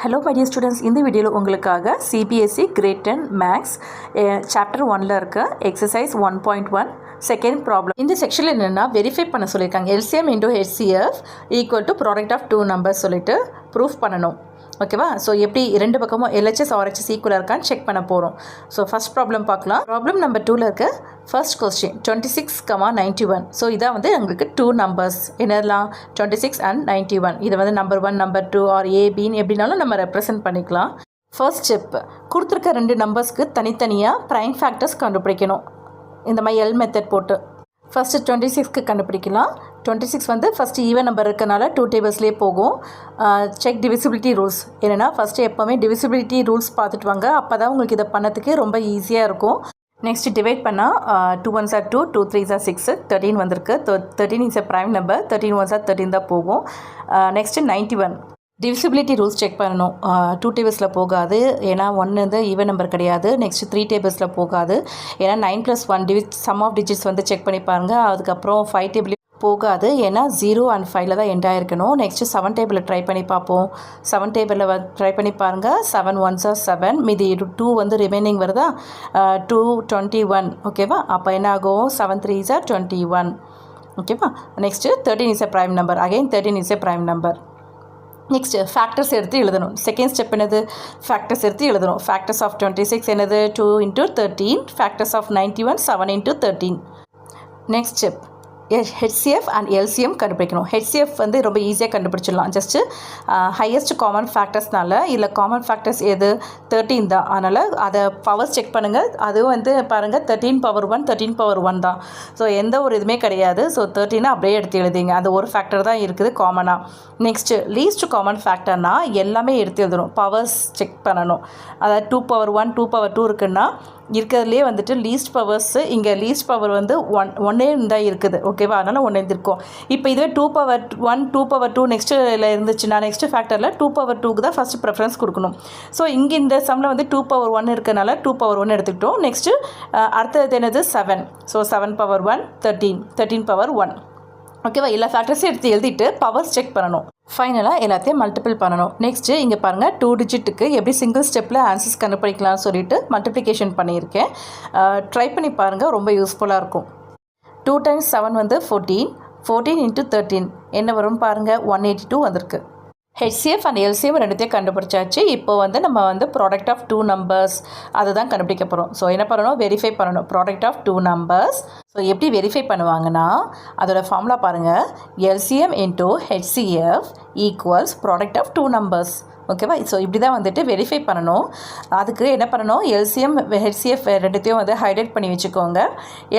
Hello my dear students, இந்த வீடியோவில் உங்களுக்காக CBSE Grade 10 Maths Chapter 1ல இருக்க Exercise 1.1 செகண்ட் ப்ராப்ளம். இந்த செக்ஷனில் என்னென்னா வெரிஃபை பண்ண சொல்லியிருக்காங்க. LCM into HCF equal to product of two numbers சொல்லிட்டு ப்ரூஃப் பண்ணணும். ஓகேவா? ஸோ எப்படி ரெண்டு பக்கமும் LHS RHS ஈக்குவலாக இருக்கான்னு செக் பண்ண போகிறோம். ஸோ ஃபஸ்ட் ப்ராப்ளம் பார்க்கலாம். ப்ராப்ளம் நம்பர் 2ல் இருக்க ஃபர்ஸ்ட் கொஸ்டின் 26,91. ஸோ இதான் வந்து எங்களுக்கு டூ நம்பர்ஸ் என்னெல்லாம் 26 and 91. இது வந்து நம்பர் 1 நம்பர் 2 ஆர் ஏபின்னு எப்படினாலும் நம்ம ரெப்ரசென்ட் பண்ணிக்கலாம். ஃபர்ஸ்ட் ஸ்டெப், கொடுத்துருக்க ரெண்டு நம்பர்ஸ்க்கு தனித்தனியாக ப்ரைம் ஃபேக்டர்ஸ் கண்டுபிடிக்கணும். இந்த மாதிரி எல் மெத்தட் போட்டு ஃபஸ்ட்டு 26க்கு கண்டுபிடிக்கலாம். 26 வந்து ஃபஸ்ட்டு ஈவன் நம்பர் இருக்கனால 2 டேபிள்ஸ்லேயே போகும். செக் டிவிசிபிலிட்டி ரூல்ஸ் என்னென்னா ஃபஸ்ட்டு எப்போவுமே டிவிசிபிலிட்டி ரூல்ஸ் பார்த்துட்டு வாங்க. அப்போ தான் உங்களுக்கு இதை பண்ணதுக்கு ரொம்ப ஈஸியாக இருக்கும். நெக்ஸ்ட் டிவைட் பண்ணால் 2 1s are 2, 2 3s are 6, 13 வந்திருக்கு. 13 is a prime number, 13 1s are 13 தான் போகும். நெக்ஸ்ட்டு 91 டிவிசிபிலிட்டி ரூல்ஸ் செக் பண்ணணும். 2 டேபிள்ஸில் போகாது, ஏன்னா 1 வந்து ஈவன் நம்பர் கிடையாது. நெக்ஸ்ட் 3 டேபிள்ஸில் போகாது, ஏன்னா 9+1 சம் ஆஃப் டிஜிட்ஸ் வந்து செக் பண்ணி பாருங்கள். அதுக்கப்புறம் 5 டேபிள் போகாது, ஏன்னா 0 and 5ல் தான் எண்ட் ஆகிருக்கணும். நெக்ஸ்ட்டு 7 டேபிளில் ட்ரை பண்ணி பார்ப்போம். 7 டேபிளில் ட்ரை பண்ணி பாருங்கள். 7 1s are 7, மீதி 2 வந்து ரிமைனிங் வருதா, 2 21. ஓகேவா? அப்போ என்ன ஆகும், 7 3s are 21. ஓகேவா? Next 13 is a prime number, again 13 is a prime number. Next factors எடுத்து எழுதணும். செகண்ட் ஸ்டெப் என்னது, ஃபேக்டர்ஸ் எடுத்து எழுதணும். ஃபேக்டர்ஸ் ஆஃப் 26 என்னது 2 into 13, factors of 91 7 into 13. Next step HCF and LCM கண்டுபிடிக்கணும். HCF வந்து ரொம்ப ஈஸியாக கண்டுபிடிச்சிடலாம். ஜஸ்ட்டு ஹையஸ்ட் காமன் ஃபேக்டர்ஸ்னால இல்லை காமன் ஃபேக்டர்ஸ் எது 13 தான். அதனால் அதை பவர்ஸ் செக் பண்ணுங்கள். அதுவும் வந்து பாருங்கள் 13 power 1 13 power 1 தான். ஸோ எந்த ஒரு இதுவுமே கிடையாது. ஸோ 13 அப்படியே எடுத்து எழுதிங்க. அது ஒரு ஃபேக்டர் தான் இருக்குது காமனாக. நெக்ஸ்ட்டு லீஸ்ட் காமன் ஃபேக்டர்னால் எல்லாமே எடுத்து எழுதணும். பவர்ஸ் செக் பண்ணணும். அதாவது 2 power 1 2 power 2 இருக்குன்னா இருக்கிறதுலே வந்துட்டு லீஸ்ட் பவர்ஸு இங்கே லீஸ்ட் பவர் வந்து ஒன்னே தான் இருக்குது. ஓகேவா? அதனால் ஒன்று இருந்திருக்கும். இப்போ இதுவே 2 power 1 2 power 2 நெக்ஸ்ட்டில் இருந்துச்சுன்னா நெக்ஸ்ட்டு ஃபேக்டரில் 2 power 2க்கு தான் ஃபஸ்ட்டு ப்ரிஃபரன்ஸ் கொடுக்கணும். ஸோ இங்கே இந்த சம்மில் வந்து 2 power 1 இருக்கனால 2 power 1 எடுத்துக்கிட்டோம். நெக்ஸ்ட்டு அடுத்தது என்னது 7. So 7 power 1 13 power 1. ஓகேவா? எல்லா ஃபேக்டர்ஸும் எடுத்து எழுதிட்டு பவர்ஸ் செக் பண்ணணும். ஃபைனலாக எல்லாத்தையும் மல்டிபிள் பண்ணணும். நெக்ஸ்ட்டு இங்கே பாருங்கள் 2 டிஜிட்டுக்கு எப்படி சிங்கிள் ஸ்டெப்பில் ஆன்சர்ஸ் கண்டுபிடிக்கலாம்னு சொல்லிட்டு மல்டிப்ளிகேஷன் பண்ணியிருக்கேன். ட்ரை பண்ணி பாருங்கள், ரொம்ப யூஸ்ஃபுல்லாக இருக்கும். 2 times 7 வந்து 14, 14 into 13 என்ன வரும் பாருங்கள், 182 வந்திருக்கு. HCF அண்ட் LCM ரெண்டுத்தையும் கண்டுபிடிச்சாச்சு. இப்போ வந்து நம்ம வந்து ப்ராடக்ட் ஆஃப் 2 நம்பர்ஸ் அதை தான் கண்டுபிடிக்க போகிறோம். ஸோ என்ன பண்ணணும், வெரிஃபை பண்ணணும். Product of 2 numbers. ஸோ எப்படி வெரிஃபை பண்ணுவாங்கன்னா அதோட ஃபார்முலா பாருங்கள், LCM into HCF equals product of 2 numbers. ஓகேவா? ஸோ இப்படி தான் வந்துட்டு வெரிஃபை பண்ணணும். அதுக்கு என்ன பண்ணணும், LCM HCF ரெண்டுத்தையும் வந்து ஹைலைட் பண்ணி வச்சுக்கோங்க.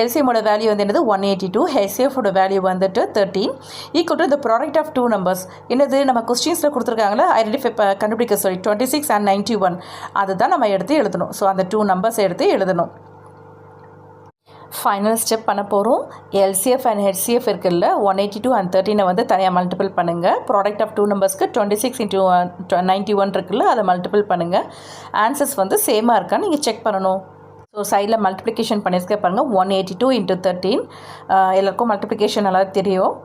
LCMோட வேல்யூ வந்து என்னது 182, HCFோட வேல்யூ வந்துட்டு 13 ஈக்குவல் டு இந்த ப்ராடக்ட் ஆஃப் 2 நம்பர்ஸ். என்னது நம்ம கொஸ்டின்ஸில் கொடுத்துருக்காங்களா ஐடென்டிஃபை கண்டுபிடிக்க சொல்லி 26 and 91 அதுதான் நம்ம எடுத்து எழுதணும். ஸோ அந்த 2 நம்பர்ஸ் எடுத்து எழுதணும். ஃபைனல் ஸ்டெப் பண்ண போகிறோம். LCF அண்ட் HCF இருக்குல்ல, 182 and 13 வந்து தனியாக மல்டிபிள் பண்ணுங்கள். ப்ராடக்ட் ஆஃப் 2 நம்பர்ஸ்க்கு 26 into 91 இருக்குல்ல, அதை மல்டிபிள் பண்ணுங்கள். ஆன்சர்ஸ் வந்து சேமாக இருக்கான்னு நீங்கள் செக் பண்ணணும். ஸோ சைடில் மல்டிப்ளிகேஷன் பண்ணியிருக்க பாருங்கள், 182 into 13. எல்லாருக்கும் மல்டிப்ளிகேஷன் நல்லா தெரியும்.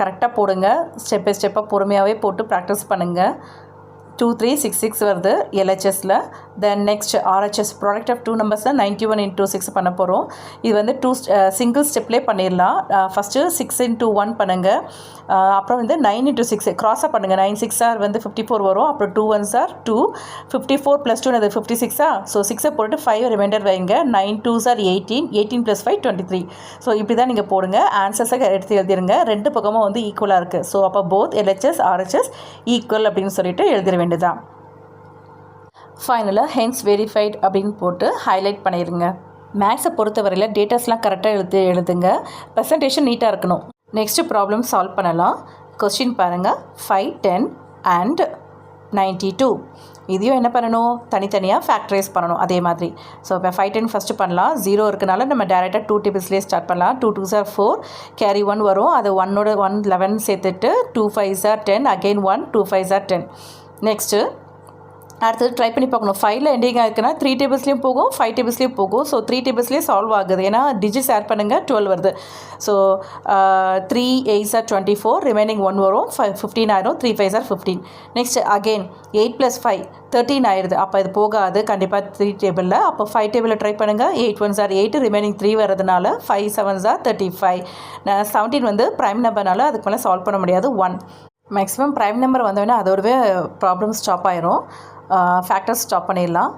கரெக்டாக போடுங்க. ஸ்டெப் பை ஸ்டெப்பாக பொறுமையாகவே போட்டு ப்ராக்டிஸ் பண்ணுங்கள். 2 3 6 6 வருது LHSல. Then next RHS product of 2 நம்பர்ஸில் 91 into 6 பண்ண போகிறோம். இது வந்து சிங்கிள் ஸ்டெப்லேயே பண்ணிடலாம். ஃபஸ்ட்டு 6 into 1 பண்ணுங்கள். அப்புறம் வந்து 9 into 6 க்ராஸாக பண்ணுங்கள். 9 6 are வந்து 54 வரும். அப்புறம் 2 1s are 2, 54 + 2 அது 56. ஸோ 6 போட்டு 5 ரிமைண்டர் வைங்க. 9 2s are 18, 18 + 5 23. ஸோ இப்படி தான் நீங்கள் போடுங்க. ஆன்சர்ஸை எடுத்து எழுதிருங்க. ரெண்டு பக்கமும் வந்து ஈக்குவலாக இருக்குது. ஸோ அப்போ போத் LHS RHS ஈக்குவல் அப்படின்னு சொல்லிட்டு எழுதிட வேண்டியதான். ஃபைனலாக ஹென்ஸ் வெரிஃபைட் அப்படின்னு போட்டு ஹைலைட் பண்ணிடுங்க. மேக்ஸை பொறுத்தவரையில் டேட்டாஸ்லாம் கரெக்டாக எழுதுங்க. ப்ரெசன்டேஷன் நீட்டாக இருக்கணும். நெக்ஸ்ட்டு ப்ராப்ளம் சால்வ் பண்ணலாம். கொஸ்டின் பாருங்கள், 5 10 and 92. இதையும் என்ன பண்ணணும், தனித்தனியாக ஃபேக்டரைஸ் பண்ணணும் அதே மாதிரி. ஸோ இப்போ 5 10 ஃபஸ்ட்டு பண்ணலாம். 0 இருக்கனால நம்ம டேரெக்டாக 2 டேபிள்ஸ்லேயே ஸ்டார்ட் பண்ணலாம். 2 2s are 4, கேரி 1 வரும். அது 1 11 சேர்த்துட்டு 2 5s are 10, again 1 2 5s are 10. Next அடுத்தது ட்ரை பண்ணி பார்க்கணும். 5ல் எண்டிங் ஆகிருக்குன்னா 3 டேபிள்ஸ்லேயும் போகும், 5 டேபிள்ஸ்லேயும் போகும். ஸோ 3 டேபிள்ஸ்லேயே சால்வ் ஆகுது. ஏன்னா டிஜிட்ஸ் ஆட் பண்ணுங்கள் 12 வருது. ஸோ 3 8s are 24, ரிமைனிங் 1 வரும், 15 ஆயிரும், 3 5s are 15. நெக்ஸ்ட் அகெயின் 8 + 5 13 ஆயிடுது. அப்போ இது போகாது கண்டிப்பாக 3 டேபிளில். அப்போ 5 டேபிளில் ட்ரை பண்ணுங்கள். 8 1s are 8, ரிமைனிங் 3 வரதுனால 5 7s are 35. 17 வந்து ப்ரைம் நம்பர்னால அதுக்கு மேலே சால்வ் பண்ண முடியாது. 1 மேக்ஸிமம் ப்ரைம் நம்பர் வந்தோடனே அதோடவே ப்ராப்ளம் ஸ்டாப் ஆயிரும். ஃபேக்டர்ஸ் ஸ்டாப் பண்ணிடலாம்.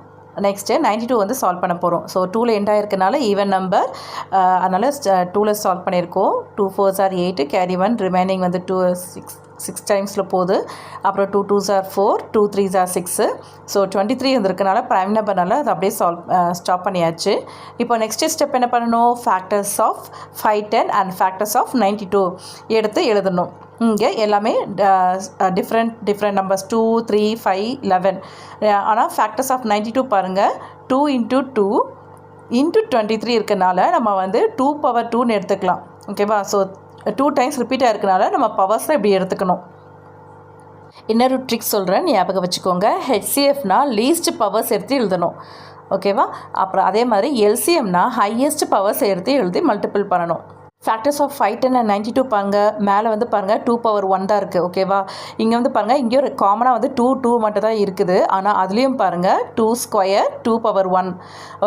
நெக்ஸ்ட்டு 92 வந்து சால்வ் பண்ண போகிறோம். ஸோ 2ல் எண்ட் ஆகிருக்கனால ஈவன் நம்பர், அதனால் 2ல் சால்வ் பண்ணியிருக்கோம். 2 4s are 8, கேரி 1, ரிமைனிங் வந்து 6 டைம்ஸில் போகுது. அப்புறம் 2 2s are 4, 2 3s are 6. So 23 வந்திருக்கனால ப்ரைம் நம்பர்னால அது அப்படியே ஸ்டாப் பண்ணியாச்சு. இப்போ நெக்ஸ்ட் ஸ்டெப் என்ன பண்ணணும்? Factors of 5 10 and factors of 92 எடுத்து எழுதணும். இங்கே எல்லாமே டிஃப்ரெண்ட் நம்பர்ஸ் 2 3 5 11. ஆனால் ஃபேக்டர்ஸ் ஆஃப் 92 பாருங்கள். 2 × 2 × 23 இருக்கனால நம்ம வந்து 2 power 2ன்னு எடுத்துக்கலாம். ஓகேவா? ஸோ 2 டைம்ஸ் ரிப்பீட் ஆகிருக்கனால நம்ம பவர்ஸில் இப்படி எடுத்துக்கணும். இன்னொரு ட்ரிக் சொல்கிறேன், ஞாபகம் வச்சுக்கோங்க. ஹெச்சிஎஃப்னா லீஸ்ட் பவர்ஸ் எடுத்து எழுதணும். ஓகேவா? அப்புறம் அதே மாதிரி எல்சிஎம்னா ஹையஸ்ட் பவர்ஸ் எடுத்து எழுதி மல்டிபிள் பண்ணணும். ஃபேக்டர்ஸ் ஆஃப் 5 10 and 92 பாருங்கள். மேலே வந்து பாருங்கள் 2 power 1 தான் இருக்குது. ஓகேவா? இங்கே வந்து பாருங்கள், இங்கே ஒரு காமனாக வந்து 2 மட்டும் தான் இருக்குது. ஆனால் அதுலேயும் பாருங்கள் 2 ஸ்கொயர் 2 power 1.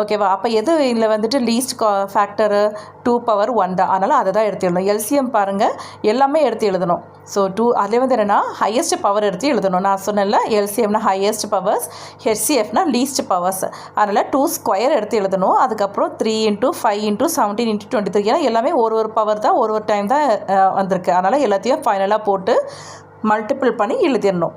ஓகேவா? அப்போ எது இதில் வந்துட்டு லீஸ்ட் ஃபேக்டரு 2 power 1 தான். அதனால் அதை தான் எடுத்து எழுதணும். எல்சிஎம் பாருங்கள், எல்லாமே எடுத்து எழுதணும். ஸோ 2 அதில் வந்து என்னென்னா ஹையஸ்ட் பவர் எடுத்து எழுதணும். நான் சொன்னேன்ல, எல்சிஎம்னா ஹையஸ்ட் பவர்ஸ், ஹெச்சிஎஃப்னா லீஸ்ட் பவர்ஸ். அதனால் 2 ஸ்கொயர் எடுத்து எழுதணும். அதுக்கப்புறம் 3 × 5 × 17 × 23. ஏன்னா எல்லாமே ஒரு பவர் தான், ஒரு டைம் தான் வந்திருக்கு. அதனால் எல்லாத்தையும் ஃபைனலாக போட்டு மல்டிபிள் பண்ணி எழுதிடணும்.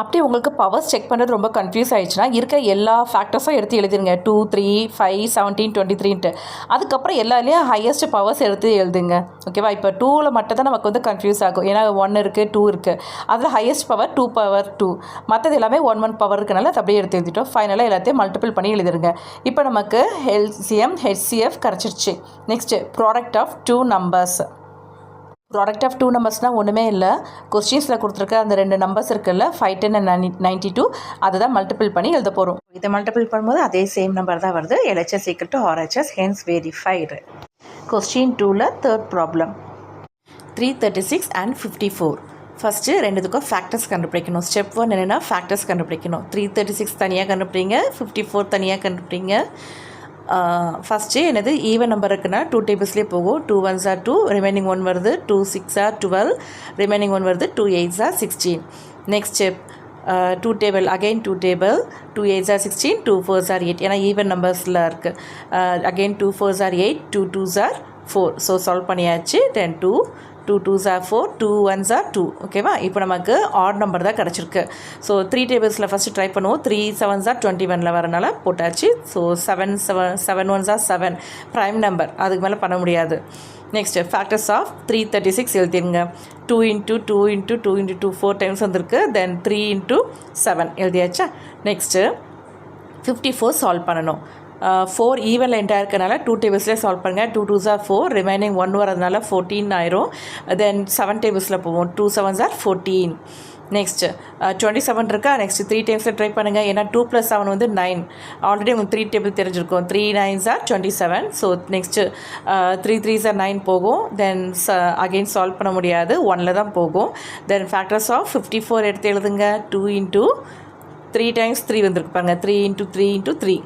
அப்படி உங்களுக்கு பவர்ஸ் செக் பண்ணுறது ரொம்ப கன்ஃபியூஸ் ஆகிடுச்சுன்னா இருக்க எல்லா ஃபேக்டர்ஸும் எடுத்து எழுதிருங்க. 2 3 5 17 23ன்ட்டு. அதுக்கப்புறம் எல்லாத்துலேயும் ஹையஸ்ட் பவர்ஸ் எடுத்து எழுதுங்க. ஓகேவா? இப்போ 2ல் மட்டும் தான் நமக்கு வந்து கன்ஃபியூஸ் ஆகும். ஏன்னா 1 இருக்குது 2 இருக்குது. அதில் ஹையஸ்ட் பவர் 2 power 2. மற்றது எல்லாமே 1 பவர் இருக்கனால அது அப்படியே எடுத்து எழுதிட்டோம். ஃபைனலாக எல்லாத்தையும் மல்டிபிள் பண்ணி எழுதிருங்க. இப்போ நமக்கு எல்சிஎம் ஹெச்சிஎஃப் கிடச்சிருச்சு. Next product of 2 numbers. ப்ராடக்ட் ஆஃப் 2 நம்பர்ஸ்னால் ஒன்றுமே இல்லை. கொஸ்டின்ஸில் கொடுத்துருக்க அந்த 2 நம்பர்ஸ் இருக்குல்ல, 5 10 and 92, அதை தான் மல்டிபிள் பண்ணி எழுத போகிறோம். இதை மல்டிபிள் பண்ணும்போது அதே சேம் நம்பர் தான் வருது. LHS = RHS, hence verified. Question 2ல் தேர்ட் ப்ராப்ளம் 336 and 54. ஃபஸ்ட்டு ரெண்டுத்துக்கும் ஃபேக்டர்ஸ் கண்டுபிடிக்கணும். ஸ்டெப் 1 என்னென்னா ஃபேக்டர்ஸ் கண்டுபிடிக்கணும். 336 தனியாக கண்டுபிடிங்க, 54 தனியாக கண்டுபிடிங்க. ஃபஸ்ட்டு என்னது ஈவன் நம்பர் இருக்குன்னா 2 டேபிள்ஸ்லேயே போகும். 2 1s are 2, ரிமைனிங் 1 வருது. 2 6s are 12, ரிமைனிங் 1 வருது. 2 8s are 16. Next step 2 table, again 2 table. 2 8s are 16, 2 4s are 8. ஏன்னா ஈவன் நம்பர்ஸில் இருக்குது. Again 2 4s are 8, 2 2s are 4. So solve பண்ணியாச்சு. 10 2 2 2s are 4, 2 1s are 2. ஓகேவா? இப்போ நமக்கு ஆட் நம்பர் தான் கிடச்சிருக்கு. ஸோ 3 டேபிள்ஸில் ஃபஸ்ட்டு ட்ரை பண்ணுவோம். 3 7s are 21 வரனால போட்டாச்சு. So 7 1s are 7, prime number, அதுக்கு மேலே பண்ண முடியாது. நெக்ஸ்ட்டு ஃபேக்டர்ஸ் ஆஃப் 336 எழுதிருங்க. 2 × 2 × 2 × 2 4 டைம்ஸ் வந்திருக்கு. தென் 3 × 7 எழுதியாச்சா? நெக்ஸ்ட்டு 54 சால்வ் பண்ணணும். 4 ஈவனில் எண்டாக இருக்கனால 2 டேபிள்ஸ்லேயே சால்வ் பண்ணுங்கள். 2 2s are 4, ரிமைனிங் 1 வரதுனால 14 ஆயிரும். தென் 7 டேபிள்ஸில் போவோம். 2 7s are 14. நெக்ஸ்ட்டு 27 இருக்கா? நெக்ஸ்ட்டு 3 டைம்ஸில் ட்ரை பண்ணுங்கள். ஏன்னா 2 + 7 வந்து 9. ஆல்ரெடி உங்களுக்கு 3 டேபிள் தெரிஞ்சிருக்கும். 3 9s are 27. So next 3 3s are 9 போகும். தென் அகெயின் சால்வ் பண்ண முடியாது, 1ல் தான் போகும். தென் ஃபேக்டர்ஸ் ஆஃப் 54 எடுத்து எழுதுங்க. 2 × 3 டைம்ஸ் 3 வந்திருக்கு பாருங்கள். 3 × 3 × 3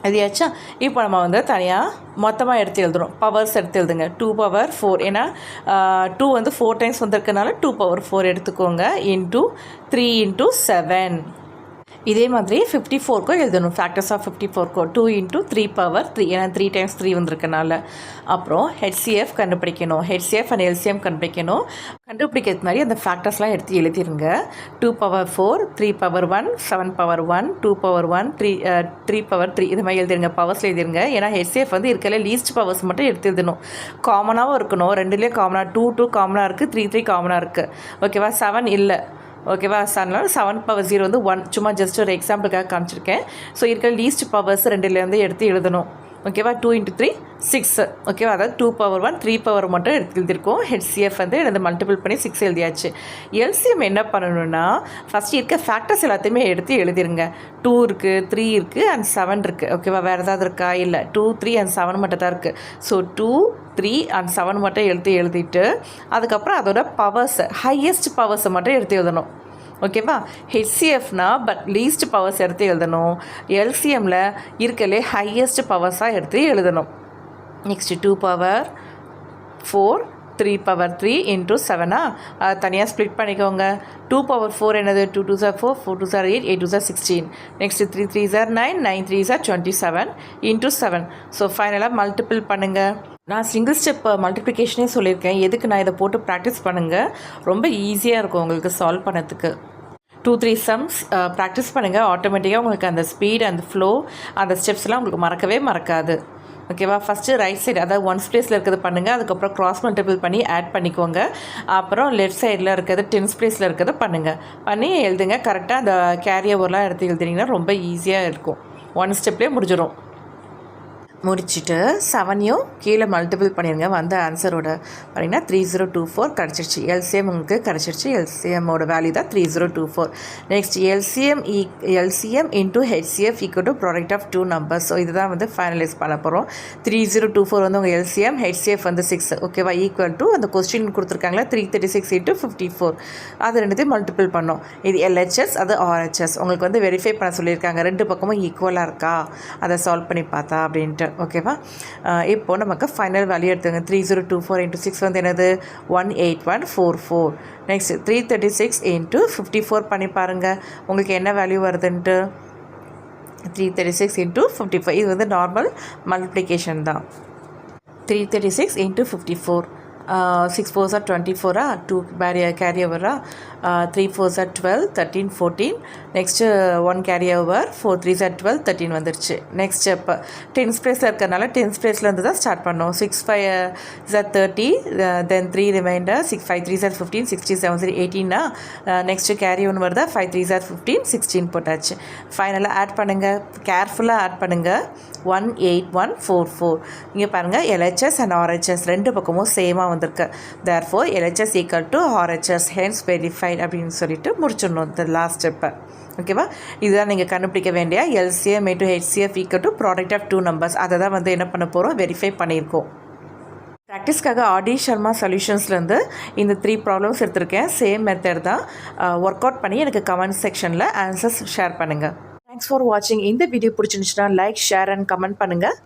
எழுதியாச்சா? இப்போ நம்ம வந்து தனியாக மொத்தமாக எடுத்து எழுதுகிறோம். பவர்ஸ் எடுத்து எழுதுங்க. 2 power 4. ஏன்னா 2 வந்து 4 டைம்ஸ் வந்திருக்கனால 2 power 4 எடுத்துக்கோங்க. × 3 × 7. இதே மாதிரி 54க்கும் எழுதணும். ஃபேக்டர்ஸ் ஆஃப் 54க்கும் 2 × 3 power 3. ஏன்னா 3 டைம்ஸ் 3 வந்திருக்கனால. அப்புறம் HCF கண்டுபிடிக்கணும். HCF அண்ட் LCM கண்டுபிடிக்கணும். கண்டுபிடிக்கிறதுக்கு மாதிரி அந்த ஃபேக்டர்ஸ்லாம் எடுத்து எழுதிருங்க. 2 power 4, 3 power 1, 7 power 1, 2 power 1, 3 power 3. இது மாதிரி எழுதிருங்க. பவர்ஸில் எழுதிருங்க. ஏன்னா HCF வந்து இருக்கிற லீஸ்ட் பவர்ஸ் மட்டும் எடுத்து எழுதணும். காமனாகவும் இருக்கணும். ரெண்டுலேயும் காமனாக 2 2 காமனாக இருக்குது, 3 3 காமனாக இருக்குது. ஓகேவா? 7 இல்லை. ஓகேவா? அதனால் 7 power 0 வந்து 1. சும்மா ஜஸ்ட் ஒரு எக்ஸாம்பிளுக்காக காமிச்சிருக்கேன். ஸோ இருக்கிற லீஸ்ட் பவர்ஸ் ரெண்டுலேருந்து எடுத்து எழுதணும். ஓகேவா 2 × 3 6 ஓகேவா அதாவது 2 பவர் 1 3 பவர் மட்டும் எடுத்து எழுதியிருக்கோம். ஹெச்சிஎஃப் வந்து எனது மல்டிபிள் பண்ணி 6 எழுதியாச்சு. எல்சிஎம் என்ன பண்ணணும்னா ஃபஸ்ட் இருக்க ஃபேக்டர்ஸ் எல்லாத்தையுமே எடுத்து எழுதிருங்க. 2 இருக்குது, 3 இருக்குது அண்ட் 7 இருக்குது. ஓகேவா வேறு ஏதாவது இருக்கா? இல்லை 2 3 அண்ட் 7 மட்டும் தான் இருக்குது. ஸோ 2 3 அண்ட் 7 மட்டும் எழுதிட்டு அதுக்கப்புறம் அதோட பவர்ஸ் ஹையஸ்ட் பவர்ஸை மட்டும் எடுத்து எழுதணும். ஓகேவா ஹெச்சிஎஃப்னா பட் லீஸ்ட் பவர்ஸ் எடுத்து எழுதணும். எல்சிஎம்மில் இருக்கலே ஹையஸ்ட் பவர்ஸாக எடுத்து எழுதணும். நெக்ஸ்ட் 2 பவர் 4 3 பவர் 3 இன்ட்டு 7 அதை தனியாக ஸ்ப்ளிட் பண்ணிக்கோங்க. 2 பவர் 4 என்னது 2 2s are 4 4 2s are 8 8 2s are 16. Next 3 3s are 9 9 3s are 27 into 7. So ஃபைனலாக மல்டிபிள் பண்ணுங்கள். நான் சிங்கிள் ஸ்டெப் மல்டிப்ளிகேஷனே சொல்லியிருக்கேன். எதுக்கு நான் இதை போட்டு ப்ராக்டிஸ் பண்ணுங்கள், ரொம்ப ஈஸியாக இருக்கும் உங்களுக்கு சால்வ் பண்ணதுக்கு. 2 3 சம்ஸ் ப்ராக்டிஸ் பண்ணுங்கள். ஆட்டோமேட்டிக்காக உங்களுக்கு அந்த ஸ்பீட் அந்த ஃப்ளோ அந்த ஸ்டெப்ஸ்லாம் உங்களுக்கு மறக்கவே மறக்காது. ஓகேவா ஃபஸ்ட்டு ரைட் சைடு அதாவது ஒன்ஸ் பிளேஸில் இருக்கிறது பண்ணுங்கள். அதுக்கப்புறம் க்ராஸ் மல்டிபிள் பண்ணி ஆட் பண்ணிக்கோங்க. அப்புறம் லெஃப்ட் சைடில் இருக்கிறது டென்ஸ் பிளேஸில் இருக்கிறத பண்ணுங்கள். பண்ணி எழுதுங்க. கரெக்டாக அந்த கேரி ஓவர்லாம் எடுத்து எழுதுனீங்கன்னா ரொம்ப ஈஸியாக இருக்கும். ஒன் ஸ்டெப்லேயே முடிஞ்சிடும். முடிச்சுட்டு 7ஐயும் கீழே மல்டிபிள் பண்ணிடுங்க. வந்த ஆன்சரோட பார்த்தீங்கன்னா 3024 கிடச்சிருச்சு. எல்சிஎம் உங்களுக்கு கிடச்சிருச்சு. எல்சிஎம்மோட வேல்யூ தான் 3024. Next LCM into HCF equal to product of 2 numbers. So இதுதான் வந்து ஃபைனலைஸ் பண்ண போகிறோம். 3024 வந்து உங்கள் எல்சிஎம், ஹெச்சிஎஃப் வந்து 6 ஓகேவா ஈக்குவல் டு அந்த கொஸ்டின் கொடுத்துருக்காங்களா 336 × 54 அது ரெண்டுத்தையும் மல்டிபிள் பண்ணோம். இது எல்ஹெச்எஸ் அது ஆர்ஹெச்எஸ் உங்களுக்கு வந்து வெரிஃபை பண்ண சொல்லியிருக்காங்க. ரெண்டு பக்கமும் ஈக்குவலாக இருக்கா அதை சால்வ் பண்ணி பார்த்தா அப்படின்ட்டு. ஓகேவா இப்போது நமக்கு ஃபைனல் வேல்யூ எடுத்துங்க. 3024 × 6 வந்து என்னது 18144. நெக்ஸ்ட் 336 × 54 பண்ணி பாருங்கள் உங்களுக்கு என்ன வேல்யூ வருதுன்ட்டு. 336 × 55 இது வந்து நார்மல் மல்டிப்ளிகேஷன் தான். 336 × 54 6 4s are 24 2 carry over 3 4s are 12 13 14 next 1 carry over 4 3s are 12 13 வந்துருச்சு. நெக்ஸ்ட் இப்போ டென்ஸ் பிளேஸில் இருக்கிறதுனால டென்ஸ் பிளேஸில் இருந்து தான் ஸ்டார்ட் பண்ணோம். 6 5s are 30 then 3 remainder 6 5 3s are 15 60 7 18 next carry ஒன்று வருதா 5 3s are 15 16 போட்டாச்சு. ஃபைனலாக ஆட் பண்ணுங்கள். கேர்ஃபுல்லாக ஆட் பண்ணுங்கள். 18144 இங்கே பாருங்கள் எல்ஹெச்எஸ் அண்ட் ஆர்ஹெச்எஸ் ரெண்டு பக்கமும் சேமாக வந்திருக்கு. Therefore LHS equal to RHS hence verified அப்படின்னு சொல்லிட்டு முடிச்சிடணும் இந்த லாஸ்ட் ஸ்டெப்பை. ஓகேவா இதுதான் நீங்கள் கண்டுபிடிக்க வேண்டிய LCM × HCF equal to product of 2 numbers. அதை தான் வந்து என்ன பண்ண போகிறோம் வெரிஃபை பண்ணியிருக்கோம். ப்ராக்டிஸ்க்காக ஆடி ஷர்மா சொல்யூஷன்ஸ்லேருந்து இந்த 3 ப்ராப்ளம்ஸ் எடுத்திருக்கேன். சேம் மெத்தட் தான். ஒர்க் அவுட் பண்ணி எனக்கு கமெண்ட் செக்ஷனில் ஆன்சர்ஸ் ஷேர் பண்ணுங்கள். தேங்க்ஸ் ஃபார் வாட்சிங். இந்த வீடியோ பிடிச்சிருந்துச்சுன்னா லைக் ஷேர் அண்ட் கமெண்ட் பண்ணுங்கள்.